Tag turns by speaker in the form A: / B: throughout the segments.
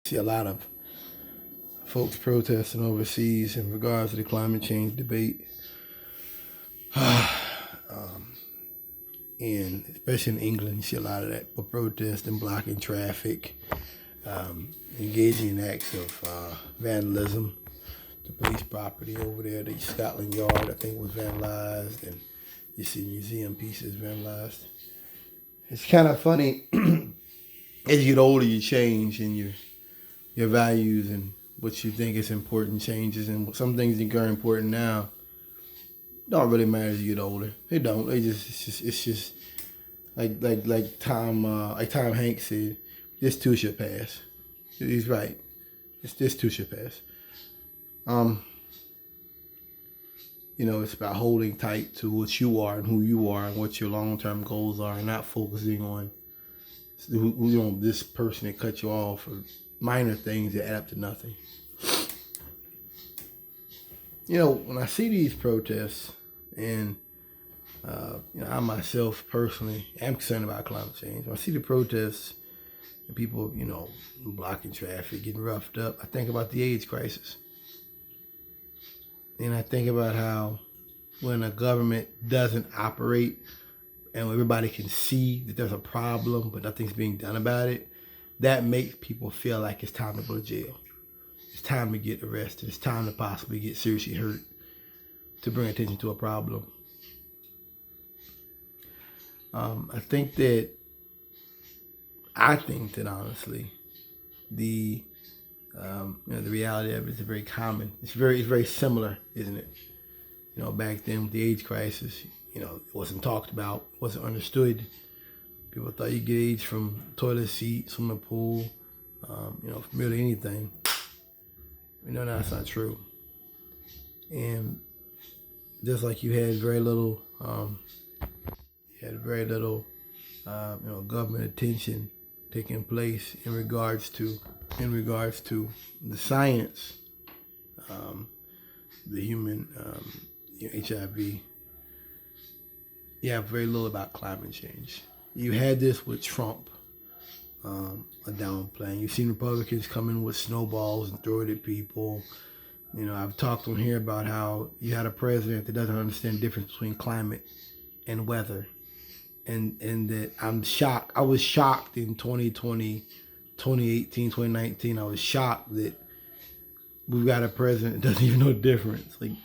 A: See a lot of folks protesting overseas in regards to the climate change debate. And especially in England, you see a lot of that for protesting, blocking traffic, engaging in acts of vandalism. The police property over there, the Scotland Yard, I think, was vandalized, and you see museum pieces vandalized. It's kind of funny. As you get older, you change, and your values and what you think is important changes, and some things that are important now don't really matter as you get older. They don't. It's just like Tom Hanks said, this too shall pass. He's right. This too shall pass. It's about holding tight to what you are and who you are and what your long-term goals are, and not focusing on this person that cut you off or minor things that add up to nothing. When I see these protests, and I myself personally am concerned about climate change. When I see the protests and people, blocking traffic, getting roughed up, I think about the AIDS crisis. And I think about how when a government doesn't operate and everybody can see that there's a problem but nothing's being done about it, that makes people feel like it's time to go to jail. It's time to get arrested. It's time to possibly get seriously hurt to bring attention to a problem. I think that honestly, the reality of it is very common. It's very similar, isn't it? Back then with the AIDS crisis, it wasn't talked about, wasn't understood. People thought you get AIDS from toilet seat, swimming pool, from really anything. No, that's not true. And just like you had very little, government attention taking place in regards to the science, the human HIV. You have very little about climate change. You had this with Trump, a downplaying. You've seen Republicans come in with snowballs and throw it at people. I've talked on here about how you had a president that doesn't understand the difference between climate and weather. And that I'm shocked. I was shocked in 2020, 2018, 2019. I was shocked that we've got a president that doesn't even know the difference. Like,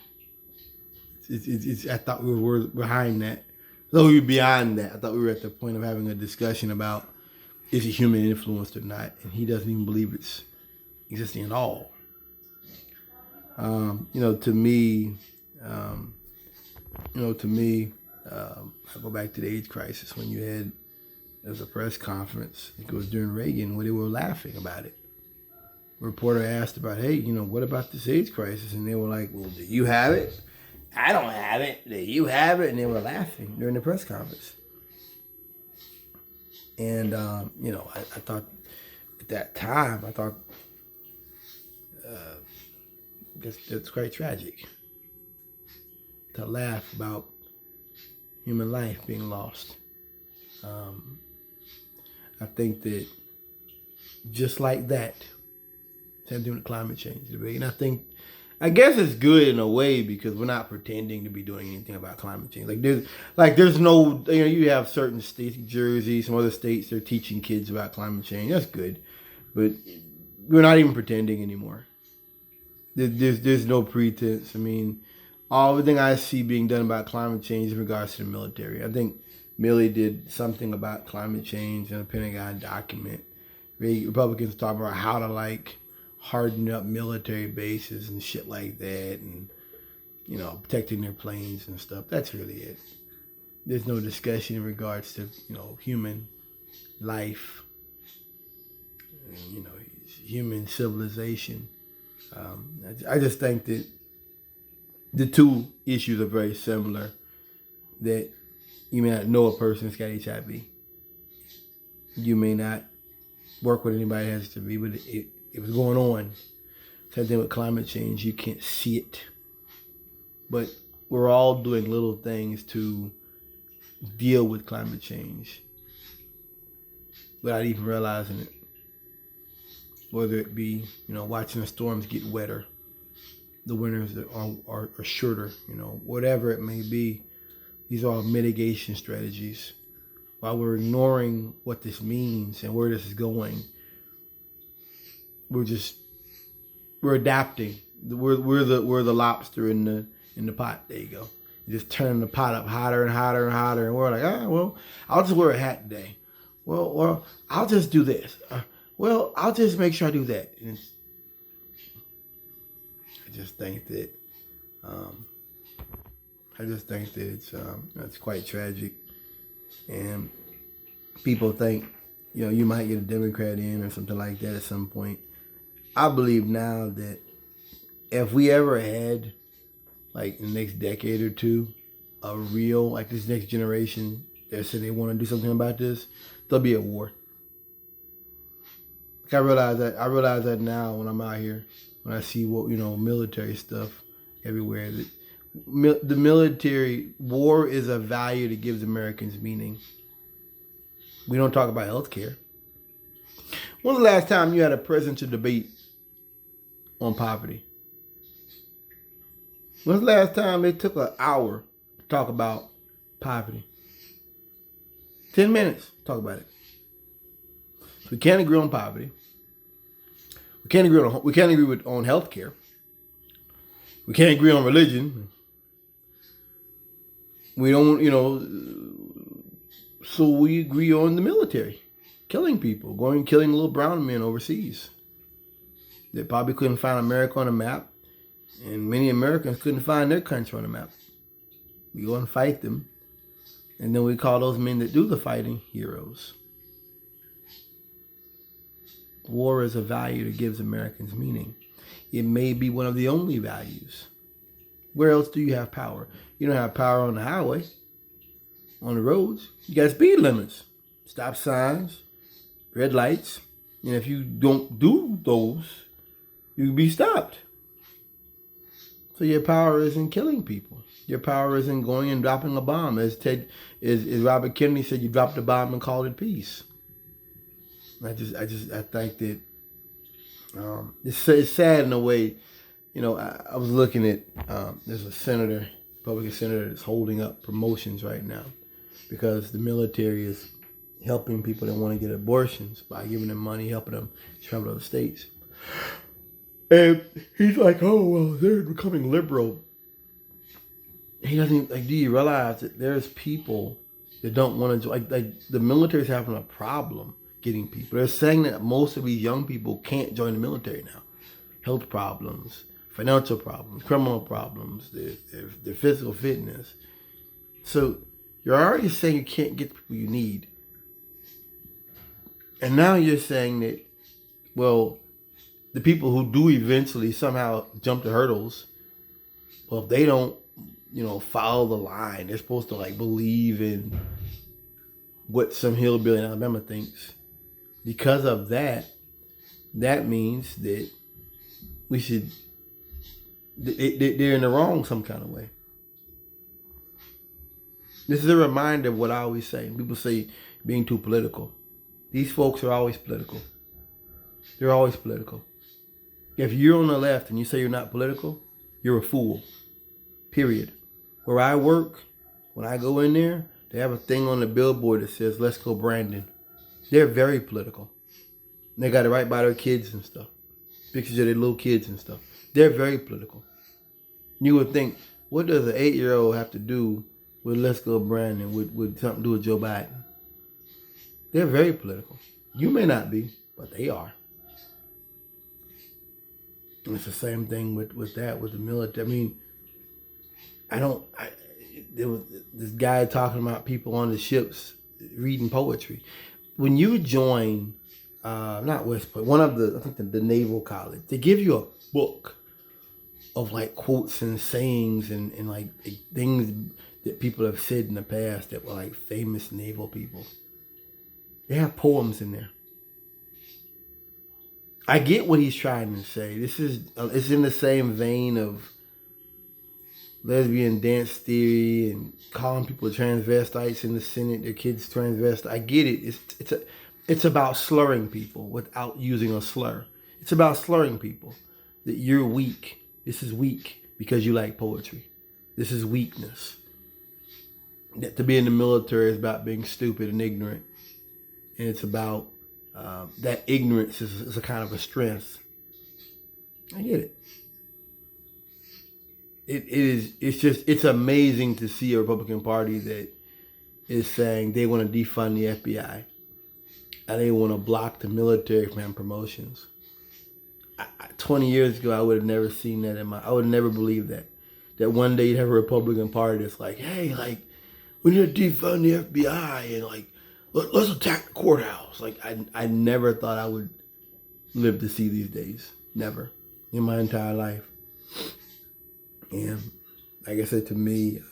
A: I thought we were behind that. Though we were beyond that. I thought we were at the point of having a discussion about is it human influenced or not, and he doesn't even believe it's existing at all. To me, I go back to the AIDS crisis when there was a press conference, I think it was during Reagan, where they were laughing about it. A reporter asked about, hey, what about this AIDS crisis? And they were like, well, do you have it? I don't have it. Do you have it? And they were laughing during the press conference. And, I thought at that time, that's quite tragic to laugh about human life being lost. I think that just like that, same thing with climate change debate. And I guess it's good in a way because we're not pretending to be doing anything about climate change. There's no, you have certain states, Jersey, some other states, they're teaching kids about climate change. That's good. But we're not even pretending anymore. There's no pretense. Everything I see being done about climate change in regards to the military. I think Milley did something about climate change in a Pentagon document. Republicans talk about how to harden up military bases and shit like that, and protecting their planes and stuff. That's really it. There's no discussion in regards to human life, and, human civilization. I just think that the two issues are very similar. That you may not know a person that's got HIV. You may not work with anybody that has HIV, but it was going on. Same thing with climate change. You can't see it. But we're all doing little things to deal with climate change without even realizing it. whether it be, watching the storms get wetter, the winters are shorter, whatever it may be. These are all mitigation strategies. While we're ignoring what this means and where this is going, we're adapting. We're the lobster in the pot. There you go. You're just turning the pot up hotter and hotter and hotter, and we're like, well, I'll just wear a hat today. Well, I'll just do this. Well, I'll just make sure I do that. And I just think that it's quite tragic, and people think, you might get a Democrat in or something like that at some point. I believe now that if we ever had, like, the next decade or two, a real, like, this next generation that said they want to do something about this, there'll be a war. Like, I realize that now when I'm out here, when I see military stuff everywhere. That the military war is a value that gives Americans meaning. We don't talk about healthcare. When's the last time you had a presidential debate on poverty? When's the last time it took an hour to talk about poverty? 10 minutes to talk about it. So we can't agree on poverty. We can't agree on healthcare. We can't agree on religion. We don't, so we agree on the military, killing people, killing little brown men overseas. They probably couldn't find America on a map, and many Americans couldn't find their country on a map. We go and fight them, and then we call those men that do the fighting heroes. War is a value that gives Americans meaning. It may be one of the only values. Where else do you have power? You don't have power on the highway, on the roads. You got speed limits, stop signs, red lights. And if you don't do those, you'll be stopped. So your power isn't killing people. Your power isn't going and dropping a bomb. As Robert Kennedy said, you dropped a bomb and called it peace. I think that it's sad in a way. I was looking at there's a Republican senator that's holding up promotions right now because the military is helping people that want to get abortions by giving them money, helping them travel to other states. And he's like, oh, well, they're becoming liberal. He doesn't, do you realize that there's people that don't want to, like the military's having a problem getting people. They're saying that most of these young people can't join the military now. Health problems, financial problems, criminal problems, their physical fitness. So you're already saying you can't get the people you need. And now you're saying that, well, the people who do eventually somehow jump the hurdles, well, if they don't, follow the line, they're supposed to believe in what some hillbilly in Alabama thinks. Because of that, that means that we should, they're in the wrong some kind of way. This is a reminder of what I always say. People say being too political. These folks are always political. They're always political. If you're on the left and you say you're not political, you're a fool. Period. Where I work, when I go in there, they have a thing on the billboard that says, "Let's go Brandon." They're very political. They got it right by their kids and stuff. Pictures of their little kids and stuff. They're very political. You would think, what does an 8-year-old have to do with "Let's go Brandon" with something to do with Joe Biden? They're very political. You may not be, but they are. And it's the same thing with the military. I mean, there was this guy talking about people on the ships reading poetry. When you join, not West Point, one of the Naval College, they give you a book of quotes and sayings and things that people have said in the past that were famous naval people. They have poems in there. I get what he's trying to say. It's in the same vein of lesbian dance theory and calling people transvestites in the Senate, their kids transvestites. I get it. It's about slurring people without using a slur. It's about slurring people. That you're weak. This is weak because you like poetry. This is weakness. That to be in the military is about being stupid and ignorant. And it's about that ignorance is a kind of a strength. I get it. It's amazing to see a Republican Party that is saying they want to defund the FBI and they want to block the military from having promotions. 20 years ago, I would have never seen that I would have never believed that. That one day you'd have a Republican Party that's like, hey, like, we need to defund the FBI and like, let's attack the courthouse. Like, I never thought I would live to see these days. Never. In my entire life. And like I said, to me,